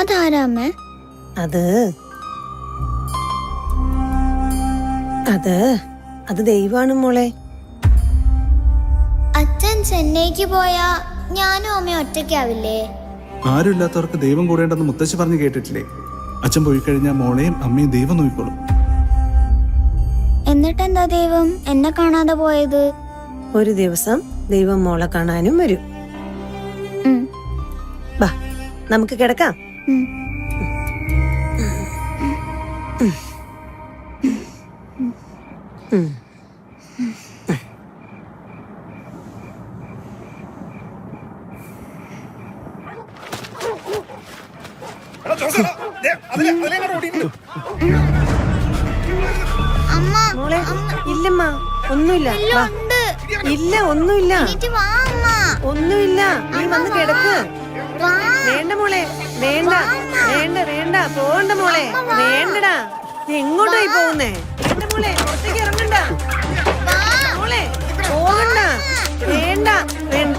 അതാരാമേ? അത് ദൈവാണ് മോളെ. അച്ഛൻ ചെന്നൈക്ക് പോയാ ഞാനും അമ്മയും ഒറ്റയ്ക്കാവില്ലേ? ആരുമില്ലാത്തവർക്ക് ദൈവം കൂടേണ്ടെന്ന് മുത്തശ്ശി പറഞ്ഞു കേട്ടിട്ടില്ലേ? അച്ഛൻ പോയി കഴിഞ്ഞാൽ മോളെയും അമ്മയും ദൈവം നോക്കിക്കോളും. എന്നിട്ടെന്താ ദൈവം എന്നെ കാണാതെ പോയത്? ഒരു ദിവസം ദൈവം മോളെ കാണാനും വരും. ബാ നമുക്ക് കിടക്കാം. മോളെ ഇല്ലമ്മ, ഒന്നുമില്ല. ഇല്ല, ഒന്നുമില്ല, ഒന്നുമില്ല. നീ വന്ന് കിടക്ക്. വേണ്ട മോളെ, വേണ്ട വേണ്ട വേണ്ട, പോകണ്ട മോളെ, വേണ്ടടാ. നീ എങ്ങോട്ടായി പോകുന്നേ? വേണ്ട മോളെ, പുറത്തേക്ക് ഇറങ്ങണ്ട മോളെ, പോകണ്ട, വേണ്ട വേണ്ട.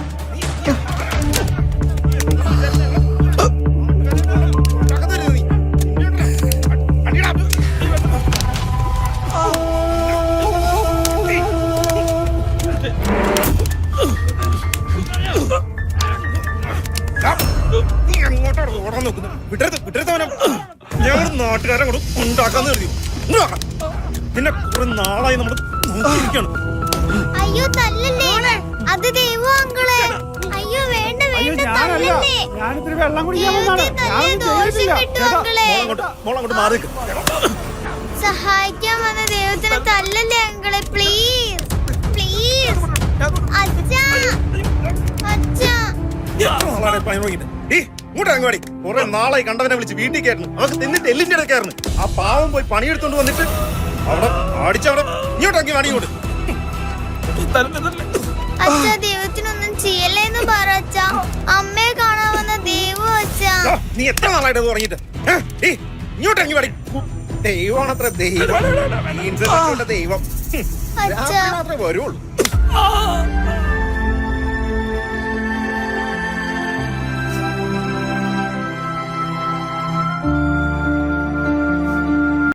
നാട്ടുകാരെ കൂടെ ഉണ്ടാക്കാന്ന് കരുതി. പിന്നെ കുറെ നാളായി നമ്മൾ നോക്കിയിരിക്കണം. അയ്യോ തല്ലല്ലേ, അത് ദൈവം അങ്കിളെ. അയ്യോ വേണ്ട വേണ്ട, തല്ലല്ലേ. ഞാനിത്തിരി വെള്ളം കുടിക്കാൻ മോളങ്ങോട്ട് മാറി. സഹായിക്കാൻ വന്ന ദൈവത്തിന് തല്ലല്ലേ അങ്കിളെ, പ്ലീസ് പ്ലീസ്. അച്ഛാ അച്ഛാ, ഇങ്ങോട്ടങ്ങാടി കുറെ നാളായി കണ്ടവനെ വിളിച്ച് വീട്ടിൽ കയറുന്നു. അവർക്ക് തിന്നിട്ട് എല്ലിന്റെ ഇടയ്ക്കായിരുന്നു. ആ പാവം പോയി പണിയെടുത്തോണ്ട് വന്നിട്ട് അവിടെ അടിച്ചവിടെ ഇങ്ങോട്ടങ്ങി വാടിയോട്. അച്ഛാ ദൈവത്തിനൊന്നും ചെയ്യല്ലേന്ന് പറ അച്ഛാ. അമ്മയെ കാണാൻ വന്ന ദൈവം അച്ഛാ. നീ എത്ര നാളായിട്ട് തുടങ്ങിട്ട് ഇങ്ങോട്ടങ്ങി വാടി. ദൈവമാണത്ര ദൈവം, ദൈവം മാത്രമേ വരുള്ളൂ.